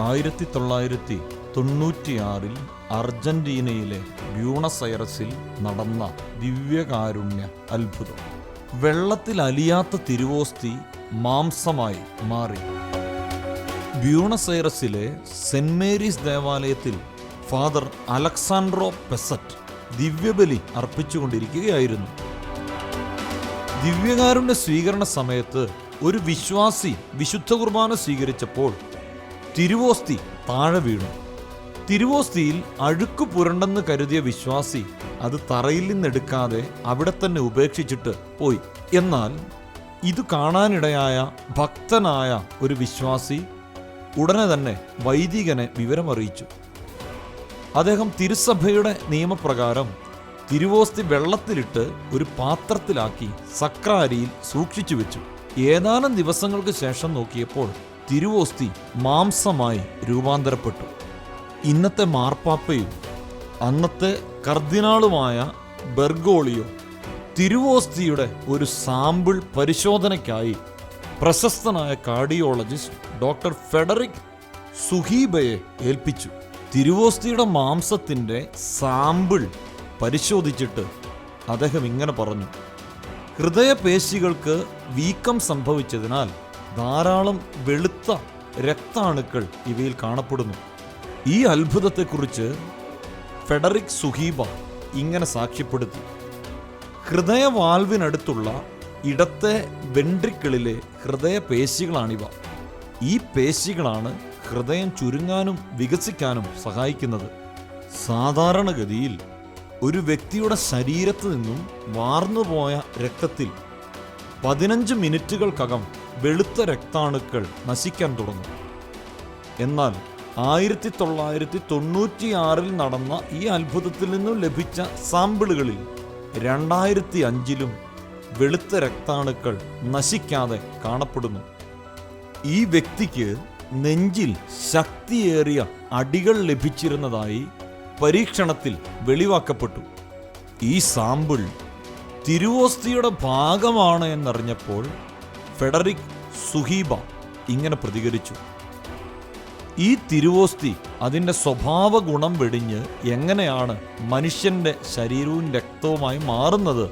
1996 അർജന്റീനയിലെ Buenos ഐറസിൽ നടന്ന ദിവ്യകാരുണ്യ അത്ഭുതം. വെള്ളത്തിൽ അലിയാത്ത തിരുവോസ്തി മാംസമായി മാറി. ബ്യൂണസ് ഐറസിലെ സെന്റ് മേരീസ് ദേവാലയത്തിൽ ഫാദർ അലക്സാൻഡ്രോ പെസറ്റ് ദിവ്യബലി അർപ്പിച്ചുകൊണ്ടിരിക്കുകയായിരുന്നു. ദിവ്യകാരുണ്യ സ്വീകരണ സമയത്ത് ഒരു വിശ്വാസി വിശുദ്ധ കുർബാന സ്വീകരിച്ചപ്പോൾ തിരുവോസ്തി താഴെ വീണു. തിരുവോസ്തിയിൽ അഴുക്ക് പുരണ്ടെന്ന് കരുതിയ വിശ്വാസി അത് തറയിൽ നിന്നെടുക്കാതെ അവിടെ തന്നെ ഉപേക്ഷിച്ചിട്ട് പോയി. എന്നാൽ ഇത് കാണാനിടയായ ഭക്തനായ ഒരു വിശ്വാസി ഉടനെ തന്നെ വൈദികനെ വിവരമറിയിച്ചു. അദ്ദേഹം തിരുസഭയുടെ നിയമപ്രകാരം തിരുവോസ്തി വെള്ളത്തിലിട്ട് ഒരു പാത്രത്തിലാക്കി സക്രാരിയിൽ സൂക്ഷിച്ചു വെച്ചു. ഏതാനും ദിവസങ്ങൾക്ക് ശേഷം നോക്കിയപ്പോൾ തിരുവോസ്തി മാംസമായി രൂപാന്തരപ്പെട്ടു. ഇന്നത്തെ മാർപ്പാപ്പയും അന്നത്തെ കർദിനാളുമായ ബെർഗോളിയോ തിരുവോസ്തിയുടെ ഒരു സാമ്പിൾ പരിശോധനയ്ക്കായി പ്രശസ്തനായ കാർഡിയോളജിസ്റ്റ് ഡോക്ടർ ഫെഡറിക് സുഹീബയെ ഏൽപ്പിച്ചു. തിരുവോസ്തിയുടെ മാംസത്തിൻ്റെ സാമ്പിൾ പരിശോധിച്ചിട്ട് അദ്ദേഹം ഇങ്ങനെ പറഞ്ഞു: ഹൃദയപേശികൾക്ക് വീക്കം സംഭവിച്ചതിനാൽ ധാരാളം വെളുത്ത രക്താണുക്കൾ ഇവയിൽ കാണപ്പെടുന്നു. ഈ അത്ഭുതത്തെക്കുറിച്ച് ഫെഡറിക് സുഹീബ ഇങ്ങനെ സാക്ഷ്യപ്പെടുത്തി: ഹൃദയവാൽവിനടുത്തുള്ള ഇടത്തെ വെൻട്രിക്കിളിലെ ഹൃദയപേശികളാണിവ. ഈ പേശികളാണ് ഹൃദയം ചുരുങ്ങാനും വികസിക്കാനും സഹായിക്കുന്നത്. സാധാരണഗതിയിൽ ഒരു വ്യക്തിയുടെ ശരീരത്ത് നിന്നും വാർന്നുപോയ രക്തത്തിൽ 15 മിനിറ്റുകൾക്കകം വെളുത്ത രക്താണുക്കൾ നശിക്കാൻ തുടങ്ങും. എന്നാൽ 1996 നടന്ന ഈ അത്ഭുതത്തിൽ നിന്നും ലഭിച്ച സാമ്പിളുകളിൽ 2005 വെളുത്ത രക്താണുക്കൾ നശിക്കാതെ കാണപ്പെടുന്നു. ഈ വ്യക്തിക്ക് നെഞ്ചിൽ ശക്തിയേറിയ അടികൾ ലഭിച്ചിരുന്നതായി പരീക്ഷണത്തിൽ വെളിവാക്കപ്പെട്ടു. ഈ സാമ്പിൾ തിരുവോസ്തിയുടെ ഭാഗമാണ് എന്നറിഞ്ഞപ്പോൾ ഫെഡറിക് സുഹീബ ഇങ്ങനെ പ്രതികരിച്ചു: ഈ തിരുവോസ്തി അതിൻ്റെ സ്വഭാവ ഗുണം വെടിഞ്ഞ് എങ്ങനെയാണ് മനുഷ്യൻ്റെ ശരീരവും രക്തവുമായി മാറുന്നത്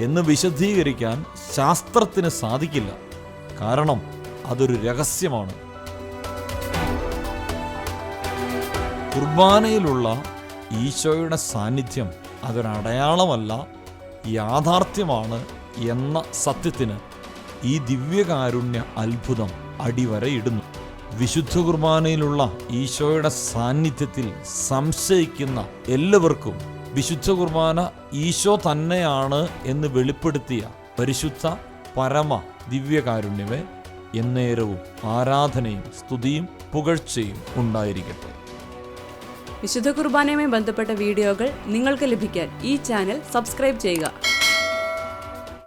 എന്ന് വിശദീകരിക്കാൻ ശാസ്ത്രത്തിന് സാധിക്കില്ല. കാരണം അതൊരു രഹസ്യമാണ്. കുർബാനയിലുള്ള ഈശോയുടെ സാന്നിധ്യം അതൊരടയാളമല്ല, യാഥാർത്ഥ്യമാണ് എന്ന സത്യത്തിന് ഈ ദിവ്യകാരുണ്യ അത്ഭുതം അടിവരയിടുന്നു. വിശുദ്ധ കുർബാനയിലുള്ള ഈശോയുടെ സാന്നിധ്യത്തിൽ സംശയിക്കുന്ന എല്ലാവർക്കും വിശുദ്ധ കുർബാന ഈശോ തന്നെയാണ് എന്ന് വെളിപ്പെടുത്തിയ പരിശുദ്ധ പരമ ദിവ്യകാരുണ്യമേ എന്നേരവും ആരാധനയും സ്തുതിയും പുകഴ്ചയും ഉണ്ടായിരിക്കട്ടെ. വിശുദ്ധ കുർബാനയുമായി ബന്ധപ്പെട്ട വീഡിയോകൾ നിങ്ങൾക്ക് ലഭിക്കാൻ ഈ ചാനൽ സബ്സ്ക്രൈബ് ചെയ്യുക.